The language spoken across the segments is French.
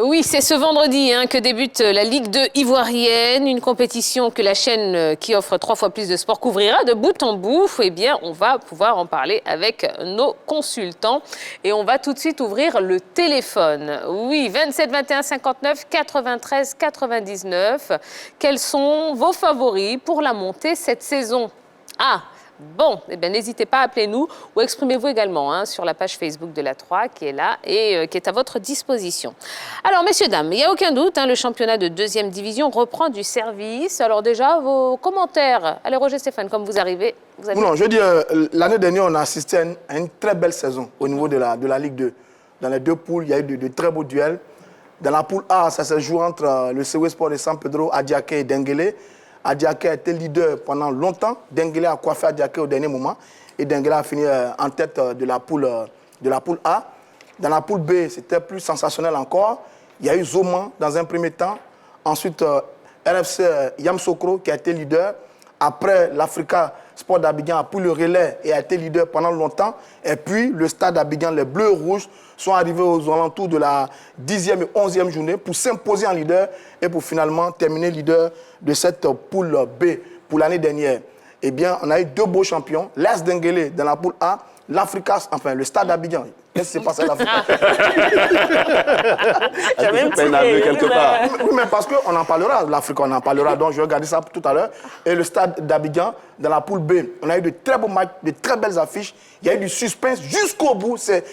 Oui, c'est ce vendredi que débute la Ligue 2 ivoirienne, une compétition que la chaîne qui offre 3 fois plus de sport couvrira de bout en bout. Eh bien, on va pouvoir en parler avec nos consultants et on va tout de suite ouvrir le téléphone. Oui, 27 21 59 93 99. Quels sont vos favoris pour la montée cette saison? Bon, eh bien, n'hésitez pas à appeler nous ou exprimez-vous également sur la page Facebook de la 3 qui est là et qui est à votre disposition. Alors, messieurs, dames, il n'y a aucun doute, le championnat de 2e division reprend du service. Alors déjà, vos commentaires. Allez, Roger Stéphane, comme vous arrivez. Non, je veux dire, l'année dernière, on a assisté à une très belle saison au niveau de la Ligue 2. Dans les 2 poules, il y a eu de très beaux duels. Dans la poule A, ça se joue entre le CW Sport de San Pedro, Adiaké et Denguélé. Adiaké a été leader pendant longtemps. Denguélé a coiffé Adiaké au dernier moment. Et Denguélé a fini en tête de la poule A. Dans la poule B, c'était plus sensationnel encore. Il y a eu Zoman dans un premier temps. Ensuite, RFC Yamsokro qui a été leader. Après, l'Africa Sport d'Abidjan a pris le relais et a été leader pendant longtemps. Et puis, le Stade d'Abidjan, les Bleus et Rouges, sont arrivés aux alentours de la 10e et 11e journée pour s'imposer en leader et pour finalement terminer leader de cette poule B pour l'année dernière. Eh bien, on a eu 2 beaux champions. L'AS Denguélé dans la poule A, l'Africa, enfin, le Stade d'Abidjan. Qu'est-ce qui s'est passé à l'Africa? quelque part. Oui, mais parce qu'on en parlera, l'Afrique, on en parlera, donc je vais regarder ça tout à l'heure. Et le Stade d'Abidjan, dans la poule B, on a eu de très beaux matchs, de très belles affiches. Il y a eu du suspense jusqu'au bout, c'est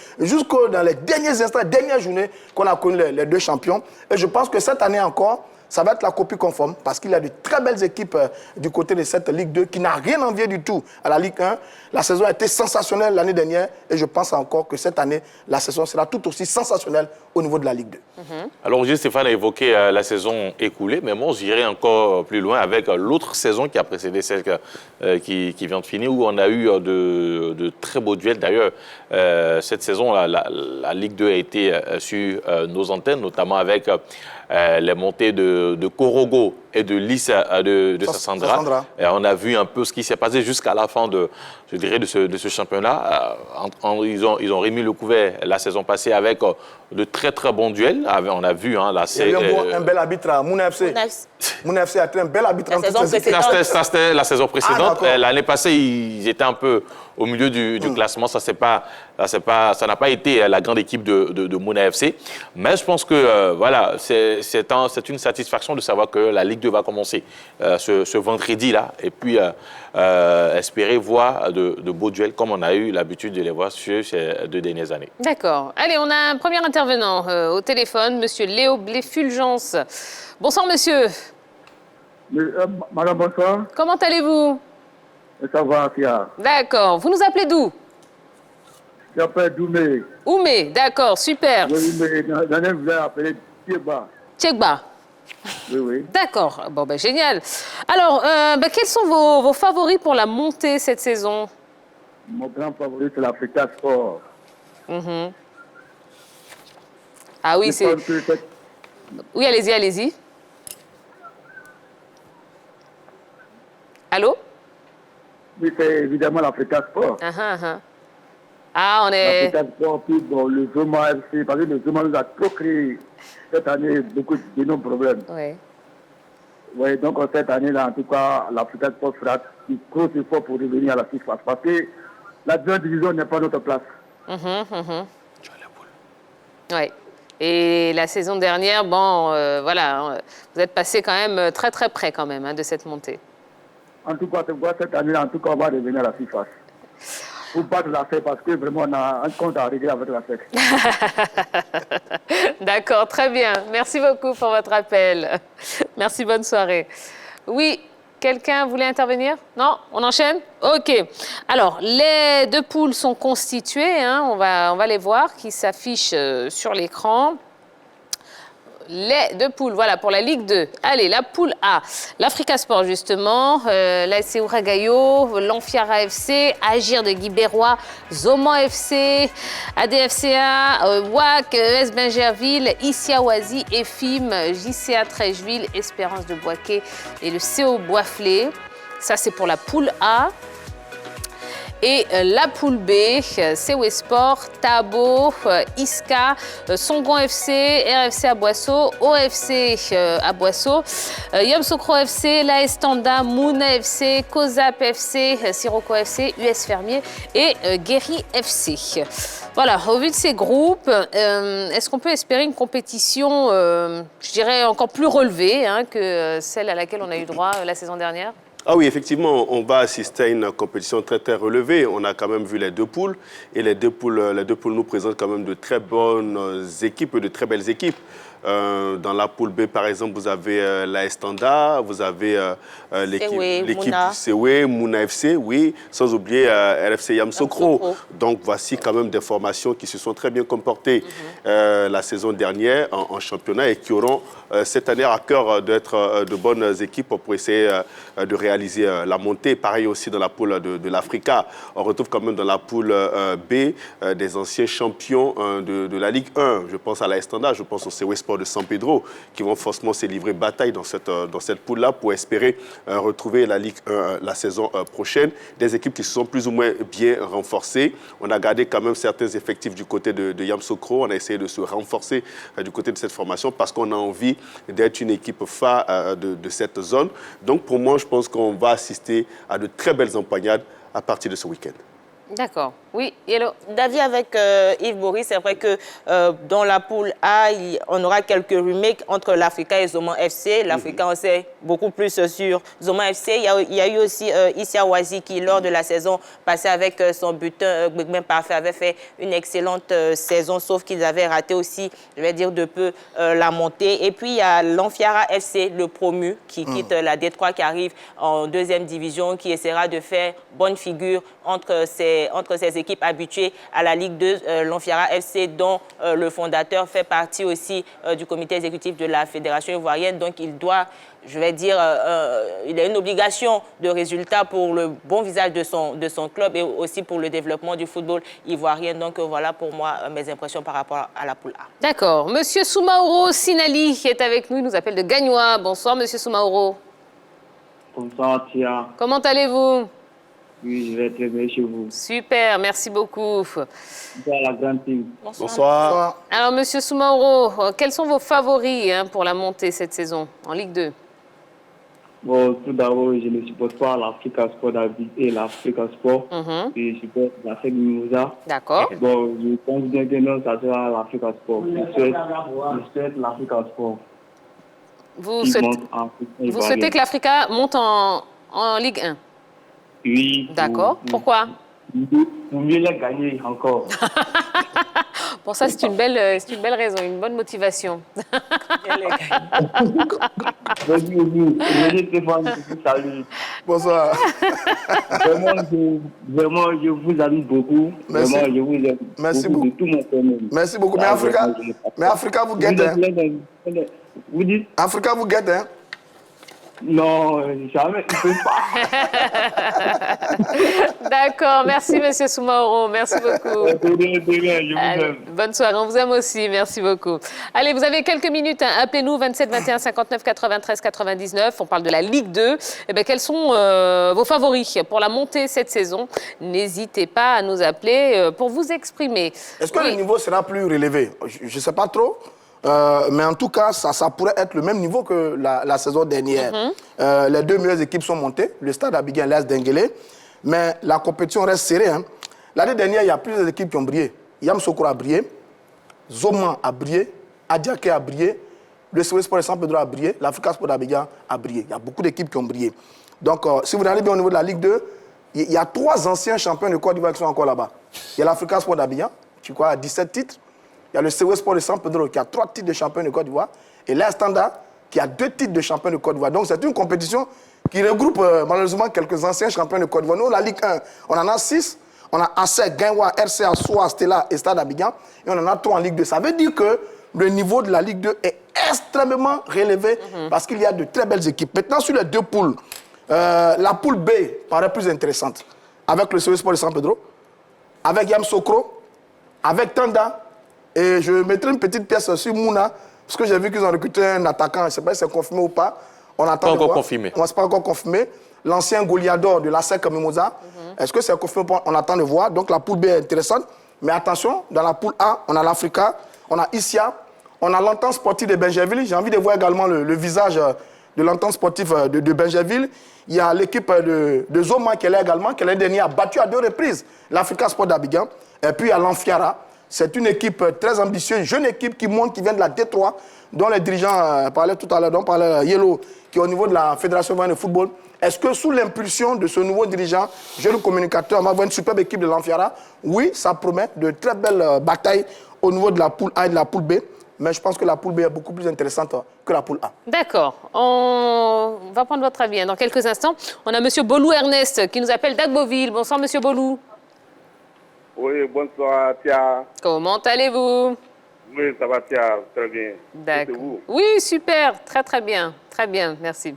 dans les derniers instants, les dernières journées qu'on a connu les 2 champions. Et je pense que cette année encore, ça va être la copie conforme parce qu'il y a de très belles équipes du côté de cette Ligue 2 qui n'a rien envié du tout à la Ligue 1. La saison a été sensationnelle l'année dernière et je pense encore que cette année, la saison sera tout aussi sensationnelle au niveau de la Ligue 2. Alors, Roger Stéphane a évoqué la saison écoulée, mais moi, j'irai encore plus loin avec l'autre saison qui a précédé celle qui vient de finir, où on a eu de très beaux duels. D'ailleurs, cette saison, la Ligue 2 a été sur nos antennes, notamment avec les montées de Korogo et de Lissa de Sassandra. Et on a vu un peu ce qui s'est passé jusqu'à la fin de ce championnat. Ils ont remis le couvert la saison passée avec de très très bons duels. On a vu là, il y a eu un bel arbitre à Mouna FC. Mouna FC a été un bel arbitre. Ça, c'était la saison précédente. L'année passée, ils étaient un peu au milieu du classement. Ça n'a pas été la grande équipe de Mouna FC. Mais je pense que voilà, c'est une satisfaction de savoir que la Ligue 2 va commencer ce vendredi-là. Et puis, espérer voir de beaux duels comme on a eu l'habitude de les voir sur ces 2 dernières années. D'accord. Allez, on a un premier intervenant au téléphone, monsieur Léo Blé-Fulgence. Bonsoir, monsieur. Madame, bonsoir. Comment allez-vous? Ça va, Fia. D'accord. Vous nous appelez d'où? Je m'appelle Doumé. Oumé, d'accord, super. Oui, mais l'année, vous avez appelé Tchegba. Tchegba. Oui, oui. D'accord. Bon, ben, génial. Alors, quels sont vos favoris pour la montée cette saison? Mon grand favori, c'est l'Africa Sport. Ah oui, c'est... Oui, allez-y, allez-y. Allô? Oui, c'est évidemment l'Africa Sport. Ah, on est... L'Africa Sport, puis bon, le Zoma FC, parce que le Zoma nous a trop créé cette année beaucoup d'énormes problèmes. Oui. Oui, donc cette année-là, en tout cas, l'Africa Sport fera un gros effort pour revenir à la surface. Parce que la 2e division n'est pas notre place. Oui. Et la saison dernière, bon, voilà, vous êtes passé quand même très très près quand même de cette montée. En tout cas, cette année-là, en tout cas, on va revenir à la surface. Pour battre la fête, parce que vraiment, on a un compte à régler avec la fête. D'accord, très bien. Merci beaucoup pour votre appel. Merci, bonne soirée. Oui, quelqu'un voulait intervenir? Non? On enchaîne? OK. Alors, les 2 poules sont constituées. On va les voir, qui s'affichent sur l'écran. Les 2 poules, voilà, pour la Ligue 2. Allez, la poule A. L'Africa Sport, justement. L'ASC Ouragayo, l'Amfiara FC, Agir de Guibérois, Zoman FC, ADFCA, WAC, ES Bingerville, Issiawazi, EFIM, JCA Trècheville, Espérance de Boaké et le CO Boisflé. Ça, c'est pour la poule A. Et la poule B, Sewe Sport, Tabo, Iska, Songon FC, RFC Aboisseau, OFC Aboisseau, Yamsokro FC, l'AS Tanda, Mouna FC, Kozap FC, Sirocco FC, US Fermier et Guéry FC. Voilà, au vu de ces groupes, est-ce qu'on peut espérer une compétition, je dirais, encore plus relevée que celle à laquelle on a eu droit la saison dernière ? Ah oui, effectivement, on va assister à une compétition très, très relevée. On a quand même vu les deux poules. Et les deux poules nous présentent quand même de très bonnes équipes, de très belles équipes. Dans la poule B, par exemple, vous avez l'AS Tanda, vous avez l'équipe du Sewe, Mouna FC, oui, sans oublier RFC Yamsokro. Donc, voici quand même des formations qui se sont très bien comportées la saison dernière en championnat et qui auront cette année à cœur d'être de bonnes équipes pour essayer de réaliser la montée. Pareil aussi dans la poule de l'Africa. On retrouve quand même dans la poule B des anciens champions de la Ligue 1. Je pense à l'AS Tanda, je pense au Sewe Sport de San Pedro, qui vont forcément se livrer bataille dans cette poule-là pour espérer retrouver la Ligue 1 la saison prochaine. Des équipes qui se sont plus ou moins bien renforcées. On a gardé quand même certains effectifs du côté de Yamsokro. On a essayé de se renforcer du côté de cette formation parce qu'on a envie d'être une équipe phare de cette zone. Donc pour moi, je pense qu'on va assister à de très belles empoignades à partir de ce week-end. D'accord. Oui, Yellow. D'avis avec Yves Boris, c'est vrai que dans la poule A, on aura quelques remakes entre l'Africa et Zoman FC. L'Africa, on sait beaucoup plus sur Zoman FC. Il y a eu aussi Issa Wazi qui, lors de la saison passée avec son buteur Gbegmen Parfait, avait fait une excellente saison, sauf qu'ils avaient raté aussi, je vais dire, de peu la montée. Et puis, il y a l'Amfiara FC, le promu, qui quitte la D3, qui arrive en deuxième division, qui essaiera de faire bonne figure entre ces équipes habituées à la Ligue 2, l'Amfiara FC, dont le fondateur fait partie aussi du comité exécutif de la Fédération ivoirienne. Donc, il doit, je vais dire, il a une obligation de résultat pour le bon visage de son club et aussi pour le développement du football ivoirien. Donc, voilà pour moi mes impressions par rapport à la poule A. D'accord. Monsieur Soumaoro Sinali, qui est avec nous, il nous appelle de Gagnois. Bonsoir, Monsieur Soumaoro. Bonsoir, Tia. Comment allez-vous? Oui, je vais très bien chez vous. Super, merci beaucoup. Bonsoir la grande team. Bonsoir. Alors, Monsieur Soumaoro, quels sont vos favoris pour la montée cette saison en Ligue 2? Bon, tout d'abord, je ne supporte pas l'Africa Sport et l'Africa Sport. Et je supporte la fête de Mimosa. D'accord. Bon, je pense bien que non, ça sera l'Africa Sport. Je souhaite l'Africa Sport. Vous souhaitez que l'Africa monte en Ligue 1? Oui. D'accord. Pourquoi? Pour mieux les gagner encore. Bon, ça, c'est une belle raison, une bonne motivation. Salut. Bonsoir. Vraiment, je vous aime beaucoup. Merci. Vraiment, je vous aime Merci beaucoup. beaucoup. De tout mon cœur. Merci beaucoup. Mais Africa vous guette, hein? Vous dites? Africa vous guette, hein? Non, jamais, il ne peut pas. D'accord, merci Monsieur Soumaoro, merci beaucoup. Je vous aime. Bonne soirée, on vous aime aussi, merci beaucoup. Allez, vous avez quelques minutes, appelez-nous 27 21 59 93 99, on parle de la Ligue 2. Eh bien, quels sont vos favoris pour la montée cette saison? N'hésitez pas à nous appeler pour vous exprimer. Est-ce que le niveau sera plus relevé? Je ne sais pas trop. Mais en tout cas, ça pourrait être le même niveau que la saison dernière. Les deux meilleures équipes sont montées, le Stade Abidjan et l'AS Denguélé, mais la compétition reste serrée. L'année dernière, il y a plusieurs équipes qui ont brillé. Yamsokro a brillé, Zoman a brillé, Adiaké a brillé, le Sewe Sport de San Pedro a brillé, l'Africa Sport d'Abidjan a brillé. Il y a beaucoup d'équipes qui ont brillé. Donc, si vous regardez bien au niveau de la Ligue 2, il y a 3 anciens champions de Côte d'Ivoire qui sont encore là-bas. Il y a l'Africa Sport d'Abidjan, qui a 17 titres. Il y a le Sewe Sport de San Pedro qui a 3 titres de champion de Côte d'Ivoire et l'AS Tanda qui a 2 titres de champion de Côte d'Ivoire. Donc c'est une compétition qui regroupe malheureusement quelques anciens champions de Côte d'Ivoire. Nous, la Ligue 1, on en a 6. On a ASEC, Gaïwa, RCA, Soa, Stella et Stade Abidjan. Et on en a 3 en Ligue 2. Ça veut dire que le niveau de la Ligue 2 est extrêmement relevé parce qu'il y a de très belles équipes. Maintenant, sur les 2 poules, la poule B paraît plus intéressante. Avec le Sewe Sport de San Pedro, avec Yamsokro, avec Tanda. Et je mettrai une petite pièce sur Mouna, parce que j'ai vu qu'ils ont recruté un attaquant, je ne sais pas si c'est confirmé ou pas. On attend pas encore confirmé. On ne pas encore confirmé. l'ancien Goliador de la SEC Mimosa. Est-ce que c'est confirmé? On attend de voir. Donc la poule B est intéressante. Mais attention, dans la poule A, on a l'Africa, on a Issia, on a l'entente sportive de Benjerville. J'ai envie de voir également le visage de l'entente sportive de Benjerville. Il y a l'équipe de Zoma qui est là également, qui l'année dernière a battu à 2 reprises l'Africa Sport d'Abidjan. Et puis il y a l'Amfiara. C'est une équipe très ambitieuse, jeune équipe qui monte, qui vient de la D3, dont les dirigeants parlaient tout à l'heure, dont parlait Yellow, qui est au niveau de la Fédération de football. Est-ce que sous l'impulsion de ce nouveau dirigeant, jeune communicateur, on va avoir une superbe équipe de l'Amfiara? Oui, ça promet de très belles batailles au niveau de la poule A et de la poule B. Mais je pense que la poule B est beaucoup plus intéressante que la poule A. D'accord. On va prendre votre avis dans quelques instants. On a M. Bolou Ernest qui nous appelle d'Agboville. Bonsoir, M. Bolou. Oui, bonsoir, Tia. Comment allez-vous? Oui, ça va, Tia, très bien. D'accord. Oui, super, très très bien. Très bien, merci.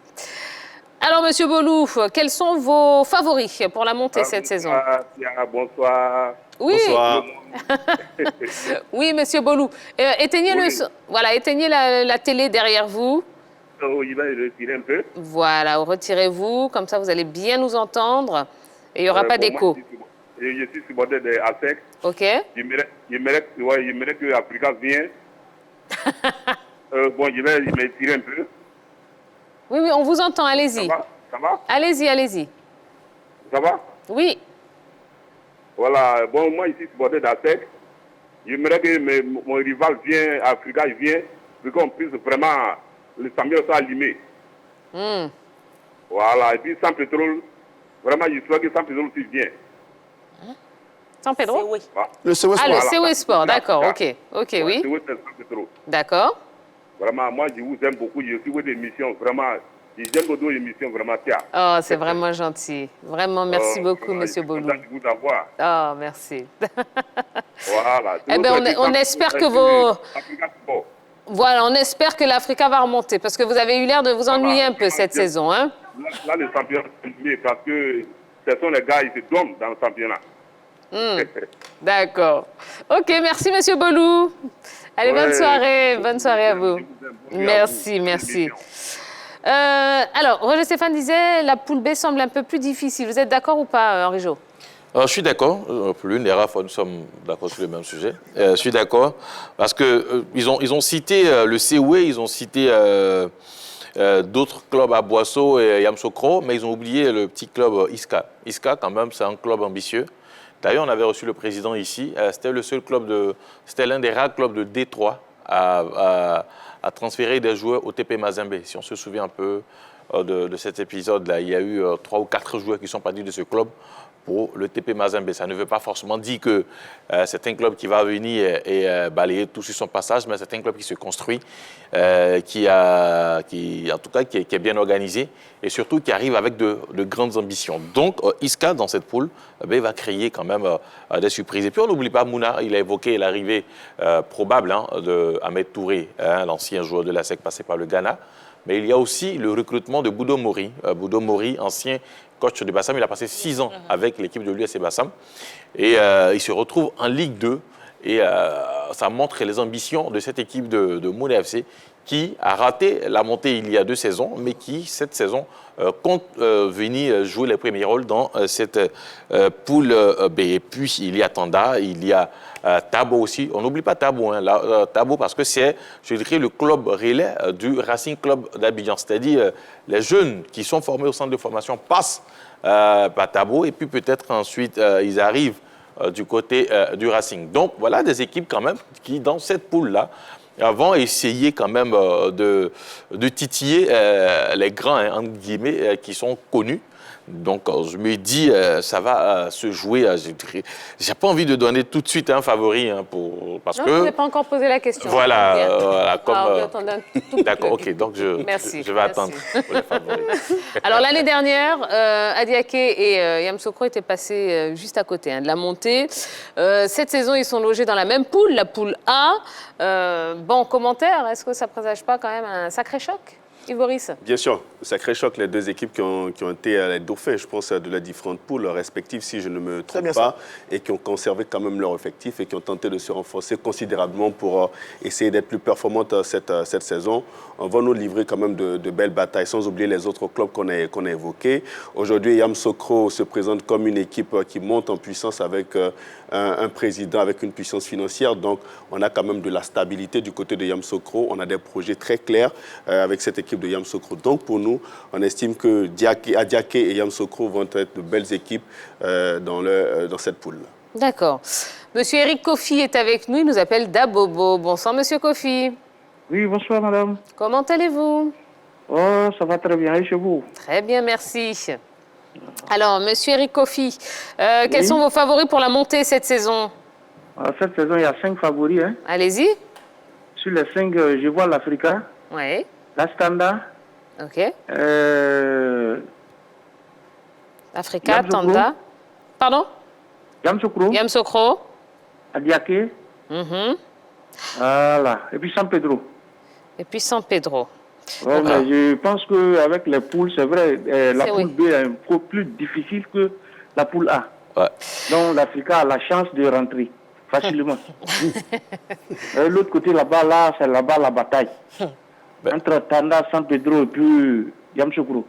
Alors, M. Bolou, quels sont vos favoris pour la montée cette saison? Tia, bonsoir. Oui. Bonsoir. Oui, M. Bolou. Éteignez, voilà, éteignez la télé derrière vous. Oh, il va retirer un peu. Voilà, retirez-vous, comme ça vous allez bien nous entendre et il n'y aura pas d'écho. Je suis supporter de ASEC. OK. Il mérite que l'Africa vienne. Bon, il va tirer un peu. Oui, oui, on vous entend, allez-y. Ça va? Allez-y, allez-y. Ça va? Oui. Voilà, bon, moi, ici, supporter d'ASEC. J'aimerais que mon rival vienne, Africa, il vient, pour qu'on puisse vraiment, le Samuel soit allumé. Voilà, et puis sans pétrole, vraiment, je souhaite que sans pétrole aussi vient. San Pedro? Oui. Le CW Sport. Ah, le CW Sport, d'accord, ok. Ok, oui. D'accord. Vraiment, moi, je vous aime beaucoup. Je suis votre émission, vraiment. J'aime votre émission, vraiment. Oh, c'est vraiment gentil. Vraiment, merci beaucoup, M. Bolou. Oh, merci. Voilà. Eh bien, on espère que vos... Voilà, on espère que l'Africa va remonter, parce que vous avez eu l'air de vous ennuyer un peu cette saison, hein? Là, le championnat, parce que ce sont les gars, ils se donnent dans le championnat. D'accord. Ok, merci M. Bolou. Allez, bonne soirée à vous. Merci, merci. Alors, Roger Stéphane disait, la poule B semble un peu plus difficile. Vous êtes d'accord ou pas, Henri Jo? Je suis d'accord. L'une des rares fois, nous sommes d'accord sur le même sujet. Je suis d'accord parce que ils ont cité le COE, ils ont cité d'autres clubs à Boisseau et Yamoussoukro, mais ils ont oublié le petit club Iska. Iska, quand même, c'est un club ambitieux. D'ailleurs, on avait reçu le président ici. C'était le seul club c'était l'un des rares clubs de D3 à transférer des joueurs au TP Mazembe. Si on se souvient un peu de cet épisode-là, il y a eu 3 ou 4 joueurs qui sont partis de ce club pour le TP Mazembe. Ça ne veut pas forcément dire que c'est un club qui va venir et balayer tout sur son passage, mais c'est un club qui se construit, qui en tout cas, qui est bien organisé et surtout qui arrive avec de grandes ambitions. Donc, Iska, dans cette poule, va créer quand même des surprises. Et puis, on n'oublie pas Mouna, il a évoqué l'arrivée probable de Ahmed Touré, l'ancien joueur de la SEC passé par le Ghana. Mais il y a aussi le recrutement de Boudo Mori. Boudo Mori, ancien coach de Bassam, il a passé 6 ans avec l'équipe de l'USC Bassam. Et il se retrouve en Ligue 2. Et ça montre les ambitions de cette équipe de Mouna FC qui a raté la montée il y a 2 saisons, mais qui, cette saison, compte venir jouer les premiers rôles dans cette poule B. Et puis, il y a Tanda, il y a Tabo aussi. On n'oublie pas Tabo, Tabo parce que c'est, je dirais, le club relais du Racing Club d'Abidjan. C'est-à-dire, les jeunes qui sont formés au centre de formation passent par Tabo et puis peut-être ensuite, ils arrivent du côté du Racing. Donc, voilà des équipes quand même qui, dans cette poule-là, vont essayer quand même de titiller les grands, entre guillemets, qui sont connus. Donc, je me dis, ça va se jouer. J'ai pas envie de donner tout de suite un favori parce que. Je n'ai pas encore posé la question. Voilà, d'accord, ok. Donc, je vais attendre pour les favoris. Alors, l'année dernière, Adiaké et Yamoussoukro étaient passés juste à côté de la montée. Cette saison, ils sont logés dans la même poule, la poule A. Bon, commentaire, est-ce que ça présage pas quand même un sacré choc? Yves Boris? Bien sûr, sacré choc, les deux équipes qui ont été les dauphins, je pense, de les différentes poules respectives, si je ne me trompe pas, et qui ont conservé quand même leur effectif et qui ont tenté de se renforcer considérablement pour essayer d'être plus performantes cette saison. On va nous livrer quand même de belles batailles, sans oublier les autres clubs qu'on a évoqués. Aujourd'hui, Yamoussoukro se présente comme une équipe qui monte en puissance avec un président avec une puissance financière. Donc, on a quand même de la stabilité du côté de Yamoussoukro. On a des projets très clairs avec cette équipe de Yamoussoukro. Donc, pour nous, on estime que Adiaké et Yamoussoukro vont être de belles équipes dans cette poule. D'accord. Monsieur Eric Kofi est avec nous. Il nous appelle Dabobo. Bonsoir, Monsieur Kofi. Oui, bonsoir, madame. Comment allez-vous? Oh, ça va très bien. Et chez vous? Très bien, merci. Alors, Monsieur Eric Kofi, quels sont vos favoris pour la montée cette saison? Cette saison, il y a 5 favoris. Hein. Allez-y. Sur les 5, je vois l'Africa, Oui. la Standard, OK. Africa, Yamoussoukro. Tanda. Pardon? Yamoussoukro, Yamoussoukro. Adiaké, voilà. Et puis San Pedro. Et puis San Pedro. Ouais, mais je pense qu'avec les poules, c'est vrai, la C'est poule oui. B est un peu plus difficile que la poule A. Ouais. Donc l'Africa a la chance de rentrer facilement. L'autre côté là-bas, là, c'est là-bas la bataille. Entre Tanda, San Pedro et puis Yamoussoukro.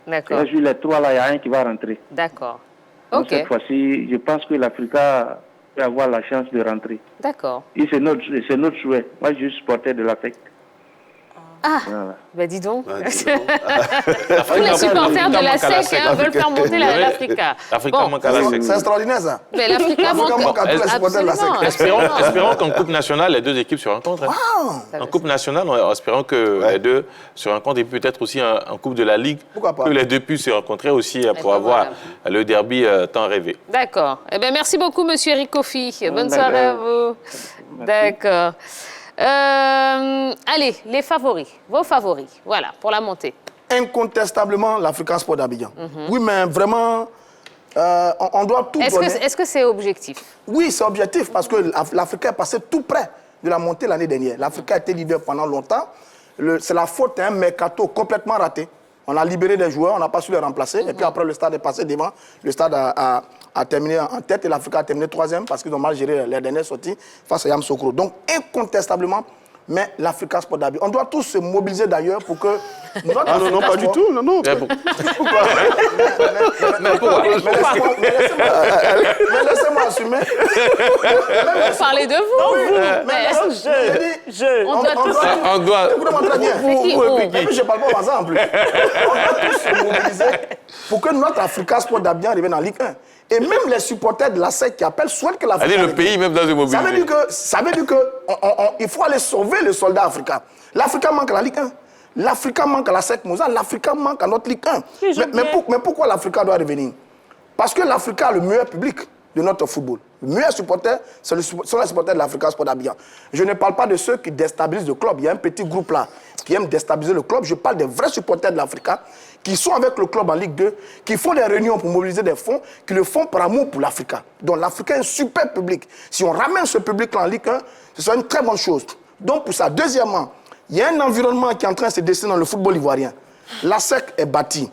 D'accord. Sur les 3 là, il y a un qui va rentrer. D'accord. Donc, OK. cette fois-ci, je pense que l'Africa peut avoir la chance de rentrer. D'accord. Et c'est notre souhait. Moi, je suis supporter de l'Afrique. Ah, Voilà. bah dis donc. Ah, dis donc. Tous les supporters de la SEC veulent faire monter l'Africa. L'Africa manque à la SEC. C'est extraordinaire, ça. Mais l'Africa manque à tous les supporters de la SEC. Espérons qu'en Coupe nationale, les deux équipes se rencontrent. Hein. En Coupe nationale, espérons que les deux se rencontrent et peut-être aussi en Coupe de la Ligue, Pourquoi pas? que les deux puissent se rencontrer aussi pour avoir le derby tant rêvé. D'accord. Eh bien, merci beaucoup, Monsieur Eric Kofi. Bonne D'accord. soirée à vous. D'accord. Allez, les favoris, vos favoris, voilà, pour la montée. Incontestablement, l'African Sport d'Abidjan. Oui, mais vraiment, on doit tout donner. Est-ce que c'est objectif? Oui, c'est objectif parce que l'Africa est passé tout près de la montée l'année dernière. L'Africa a été leader pendant longtemps. C'est la faute d'un mercato complètement raté. On a libéré des joueurs, on n'a pas su les remplacer. Et puis après, le stade est passé devant. Le stade a terminé en tête et l'Africa a terminé 3e parce qu'ils ont mal géré les dernières sorties face à Yamoussoukro. Donc, incontestablement, mais l'Africa Sport d'Abidjan. On doit tous se mobiliser d'ailleurs pour que... Ah non, non, pas du tout. Non, non. Mais pourquoi? Mais laissez-moi assumer. Vous parlez de vous. On doit... Écoutez-moi très bien. C'est qui, on? Et puis je ne parle pas au hasard en plus. On doit tous se mobiliser pour que notre Africa Sport d'Abidjan revienne en Ligue 1. Et même les supporters de la SEC qui appellent souhaitent que l'Afrique... Allez, le pays même dans le mobiliser. Ça veut dire qu'il faut aller sauver le soldat africain. L'Africa manque à la Ligue 1. L'Africa manque à la SEC Moussa. L'Africa manque à notre Ligue 1. Mais pourquoi l'Africa doit revenir? Parce que l'Africa a le meilleur public de notre football. Le meilleur supporter, sont les supporters de l'Africa Sport d'Abidjan. Je ne parle pas de ceux qui déstabilisent le club. Il y a un petit groupe là qui aime déstabiliser le club. Je parle des vrais supporters de l'Africa qui sont avec le club en Ligue 2, qui font des réunions pour mobiliser des fonds, qui le font par amour pour l'Africa. Donc l'Africa est un super public. Si on ramène ce public-là en Ligue 1, ce sera une très bonne chose. Donc pour ça, deuxièmement, il y a un environnement qui est en train de se dessiner dans le football ivoirien. La SEC est bâtie.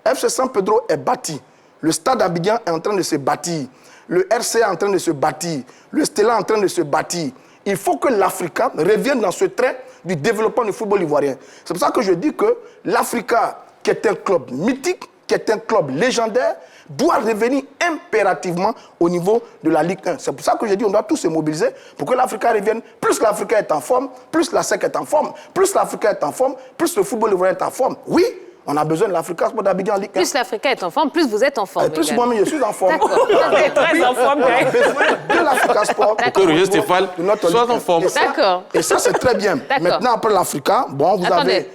FC San Pedro est bâti. Le Stade Abidjan est en train de se bâtir. Le RC est en train de se bâtir. Le Stella est en train de se bâtir. Il faut que l'Africa revienne dans ce train du développement du football ivoirien. C'est pour ça que je dis que l'Africa, qui est un club mythique, qui est un club légendaire, doit revenir impérativement au niveau de la Ligue 1. C'est pour ça que je dis qu'on doit tous se mobiliser pour que l'Africa revienne. Plus l'Africa est en forme, plus la SEC est en forme, plus l'Africa est en forme, plus le football ivoirien est en forme. Oui, on a besoin de l'Africa Sport d'Abidjan en Ligue 1. Plus l'Africa est en forme, plus vous êtes en forme. Plus moi-même, je suis en forme. D'accord. Vous êtes très en forme. On a besoin de l'Africa Sport. Pour que Roger Stéphane soit en forme. D'accord. Et ça, c'est très bien. Maintenant, après l'Africa, bon, vous avez...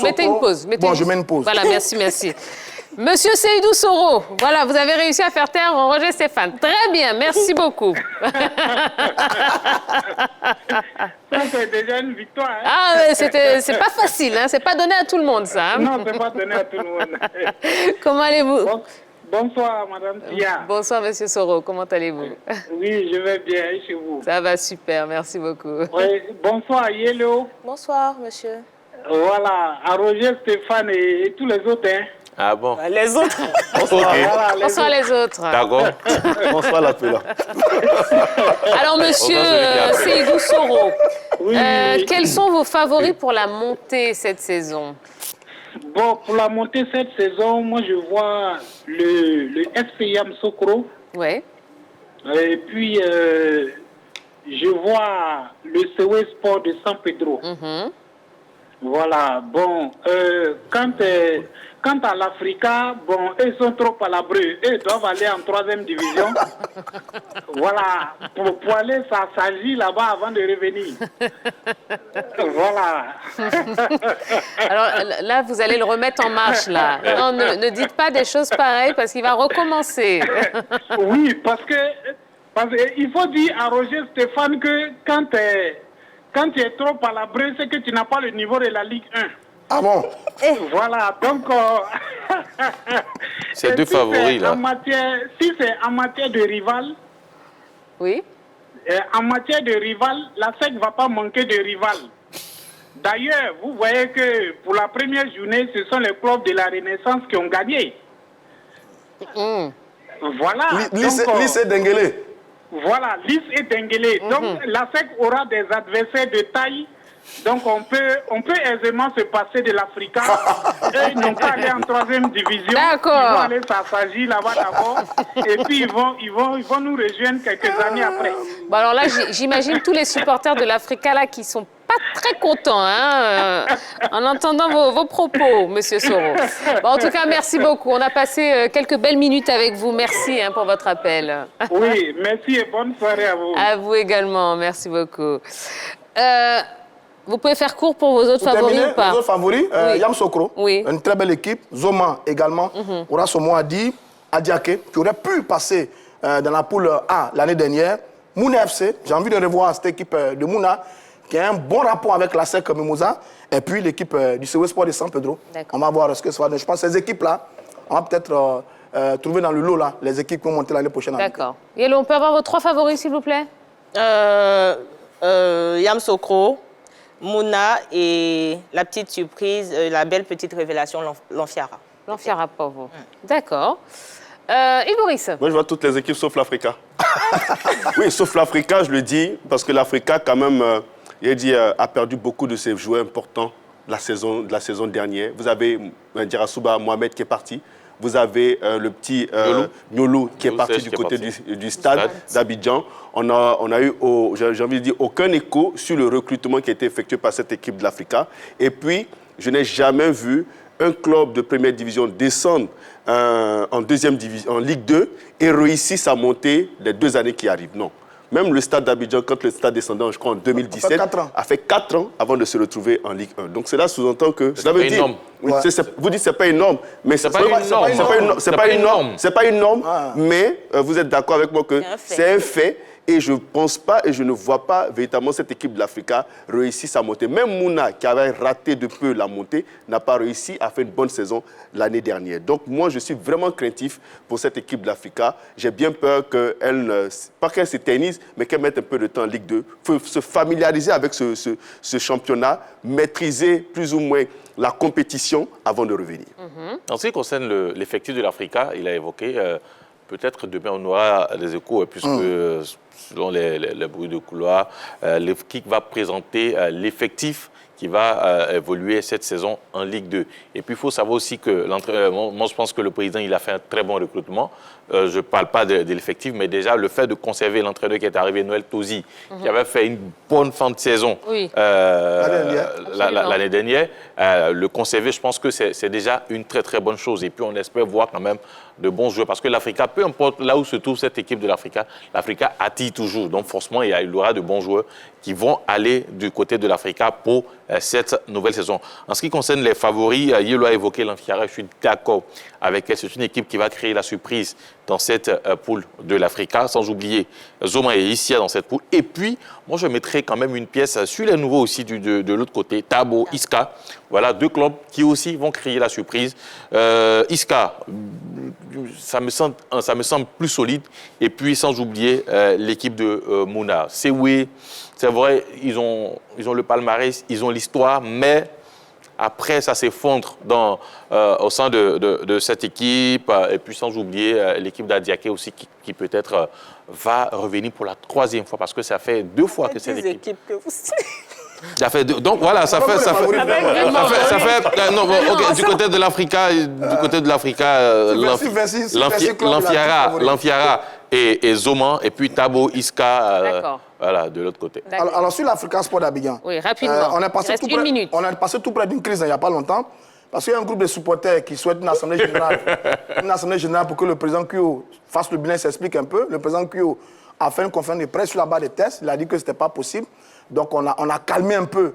Mettez une pause. Bon, je mets une pause. Voilà, merci. Monsieur Seydou Soro, voilà, vous avez réussi à faire taire Roger Stéphane. Très bien, merci beaucoup. Ça, c'est déjà une victoire. Hein? Ah, c'est pas facile, hein, c'est pas donné à tout le monde, ça. Hein? Non, c'est pas donné à tout le monde. Comment allez-vous? Bonsoir, Madame Tia. Bonsoir, Monsieur Soro, comment allez-vous? Oui, je vais bien, et chez vous? Ça va super, merci beaucoup. Oui, bonsoir, Yellow. Bonsoir, monsieur. Voilà, à Roger, Stéphane et tous les autres. Hein. Ah bon? Les autres. Bonsoir. Voilà, Bonsoir les autres. D'accord. Bonsoir l'appelant. Alors, monsieur Bonsoir, celui qui a Seydou Soro, Oui. quels sont vos favoris pour la montée cette saison? Bon, pour la montée cette saison, moi je vois le FC Yamoussoukro. Oui. Et puis, je vois le CW Sport de San Pedro. Voilà, bon, quant à l'Africa, bon, eux sont trop palabreux. Eux doivent aller en 3e division. Voilà, pour aller s'agir là-bas avant de revenir. Voilà. Alors là, vous allez le remettre en marche, là. Non, ne dites pas des choses pareilles parce qu'il va recommencer. Oui, parce que il faut dire à Roger Stéphane que quand tu es trop palabreux, c'est que tu n'as pas le niveau de la Ligue 1. Ah bon? Voilà, donc... C'est deux favoris, là. Si c'est en matière de rival, Oui. En matière de rival, la SEC ne va pas manquer de rival. D'ailleurs, vous voyez que pour la première journée, ce sont les clubs de la Renaissance qui ont gagné. Voilà. Lycée Denguélé. Voilà, Lys et Denguélé. Donc, la SEC aura des adversaires de taille. Donc, on peut aisément se passer de l'Africa. Et ils n'ont pas aller en 3e division. D'accord. Ils vont aller s'assagir là-bas d'abord. Et puis, ils vont nous rejoindre quelques années après. Bon, alors là, j'imagine tous les supporters de l'Africa là qui sont pas très contents en entendant vos propos, monsieur Soro. Bon, en tout cas, merci beaucoup. On a passé quelques belles minutes avec vous. Merci pour votre appel. Oui, merci et bonne soirée à vous. À vous également. Merci beaucoup. Vous pouvez faire court pour vos autres favoris ou pas? Les autres favoris, Oui. Yamoussoukro, Oui. une très belle équipe. Zoma également. Aura son mot à dire. Adiaké, qui aurait pu passer dans la poule A l'année dernière. Mouna FC, j'ai envie de revoir cette équipe de Mouna, qui a un bon rapport avec la SEC Mimouza. Et puis l'équipe du CW Sport de San Pedro. On va voir ce que ça va donner. Je pense que ces équipes-là, on va peut-être trouver dans le lot là, les équipes qui vont monter l'année prochaine. D'accord. Yellow, on peut avoir vos 3 favoris, s'il vous plaît? Yamoussoukro, Mouna et la petite surprise, la belle petite révélation, l'Anfiara. L'Anfiara, pour vous. D'accord. Ivoris. Moi, je vois toutes les équipes sauf l'Africa. Oui, sauf l'Africa, je le dis, parce que l'Africa, quand même, a perdu beaucoup de ses joueurs importants de la saison dernière. Vous avez Djarasouba Mohamed qui est parti. Vous avez le petit Nyolou qui est parti du côté du stade d'Abidjan. On a eu, j'ai envie de dire, aucun écho sur le recrutement qui a été effectué par cette équipe de l'Africa. Et puis, je n'ai jamais vu un club de première division descendre en deuxième division, en Ligue 2 et réussir sa montée les 2 années qui arrivent. Non. Même le stade d'Abidjan, quand le stade descendant, je crois en 2017, a fait 4 ans avant de se retrouver en Ligue 1. Donc cela sous-entend que... C'est pas énorme. Oui, vous dites que ce n'est pas énorme, mais c'est pas une norme, mais vous êtes d'accord avec moi que c'est un fait. Et je ne pense pas et je ne vois pas véritablement cette équipe de l'Africa réussir sa montée. Même Mouna, qui avait raté de peu la montée, n'a pas réussi à faire une bonne saison l'année dernière. Donc moi, je suis vraiment craintif pour cette équipe de l'Africa. J'ai bien peur qu'elle, pas qu'elle s'éternise, mais qu'elle mette un peu de temps en Ligue 2. Il faut se familiariser avec ce championnat, maîtriser plus ou moins la compétition avant de revenir. En ce qui concerne l'effectif de l'Africa, il a évoqué, peut-être demain on aura des échos, puisque selon les bruits de couloir, l'équipe va présenter l'effectif qui va évoluer cette saison en Ligue 2. Et puis, il faut savoir aussi que moi, je pense que le président, il a fait un très bon recrutement. Je ne parle pas de l'effectif, mais déjà, le fait de conserver l'entraîneur qui est arrivé, Noël Tosi, qui avait fait une bonne fin de saison l'année dernière, le conserver, je pense que c'est déjà une très, très bonne chose. Et puis, on espère voir quand même de bons joueurs, parce que l'Africa, peu importe là où se trouve cette équipe de l'Africa attire toujours. Donc, forcément, il y aura de bons joueurs qui vont aller du côté de l'Africa pour cette nouvelle saison. En ce qui concerne les favoris, Yelo a évoqué l'Anfiara, je suis d'accord avec elle. C'est une équipe qui va créer la surprise dans cette poule de l'Africa, sans oublier Zoma et Issia dans cette poule. Et puis, moi, je mettrai quand même une pièce sur les nouveaux aussi de l'autre côté, Tabo, Iska. Voilà, 2 clubs qui aussi vont créer la surprise. Iska, ça me semble plus solide. Et puis, sans oublier l'équipe de Mouna. C'est vrai, ils ont le palmarès, ils ont l'histoire, mais après, ça s'effondre au sein de cette équipe. Et puis, sans oublier l'équipe d'Adiaké aussi qui peut-être va revenir pour la 3e fois parce que ça fait 2 fois que cette équipe... que vous... Ça fait donc voilà, ça fait du côté de l'Africa, l'Amfiara et Zoman et puis Tabo, Iska, voilà, de l'autre côté. Alors sur l'Africa Sport d'Abidjan, oui, rapidement. On est passé tout près d'une crise il n'y a pas longtemps parce qu'il y a un groupe de supporters qui souhaitent une assemblée générale, pour que le président Kyo fasse le bilan, s'explique un peu. Le président Kyo a fait une conférence de presse sur la base des tests. Il a dit que ce n'était pas possible. Donc, on a calmé un peu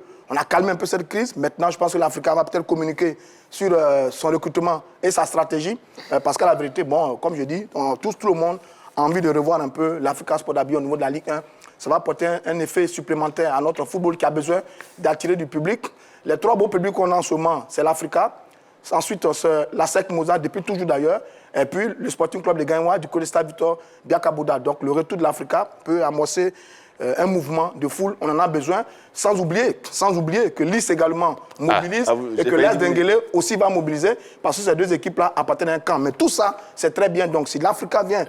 cette crise. Maintenant, je pense que l'Africa va peut-être communiquer sur son recrutement et sa stratégie. Parce qu'à la vérité, bon, comme je dis, tout le monde a envie de revoir un peu l'Africa Sport d'Abidjan au niveau de la Ligue 1. Ça va apporter un effet supplémentaire à notre football qui a besoin d'attirer du public. Les 3 beaux publics qu'on a en ce moment, c'est l'Africa. Ensuite, la SEC Moussa, depuis toujours d'ailleurs. Et puis, le Sporting Club de Gaïwa du côté Stade Victor Biakabouda. Donc, le retour de l'Africa peut amorcer un mouvement de foule, on en a besoin, sans oublier que l'IS également mobilise et que l'AS Denguélé aussi va mobiliser parce que ces 2 équipes-là appartiennent à un camp. Mais tout ça, c'est très bien. Donc si l'Africa vient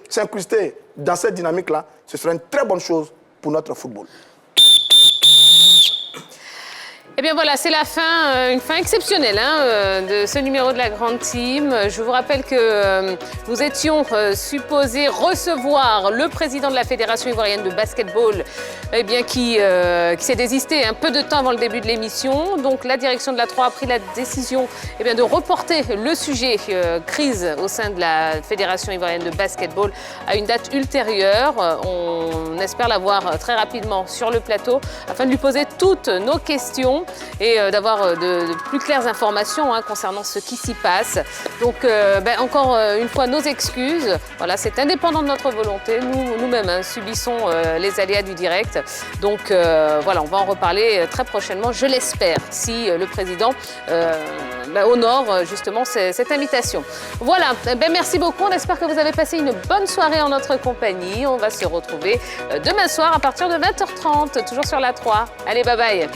s'incruster dans cette dynamique-là, ce serait une très bonne chose pour notre football. Eh bien voilà, c'est la fin, une fin exceptionnelle de ce numéro de la Grande Team. Je vous rappelle que nous étions supposés recevoir le président de la Fédération ivoirienne de basketball, qui s'est désisté un peu de temps avant le début de l'émission. Donc la direction de la 3 a pris la décision de reporter le sujet crise au sein de la Fédération ivoirienne de basketball à une date ultérieure. On espère l'avoir très rapidement sur le plateau afin de lui poser toutes nos questions et d'avoir de plus claires informations concernant ce qui s'y passe. Donc, encore une fois, nos excuses. Voilà, c'est indépendant de notre volonté. Nous-mêmes subissons les aléas du direct. Donc, voilà, on va en reparler très prochainement, je l'espère, si le président honore justement cette invitation. Voilà, merci beaucoup. On espère que vous avez passé une bonne soirée en notre compagnie. On va se retrouver demain soir à partir de 20h30, toujours sur la 3. Allez, bye bye.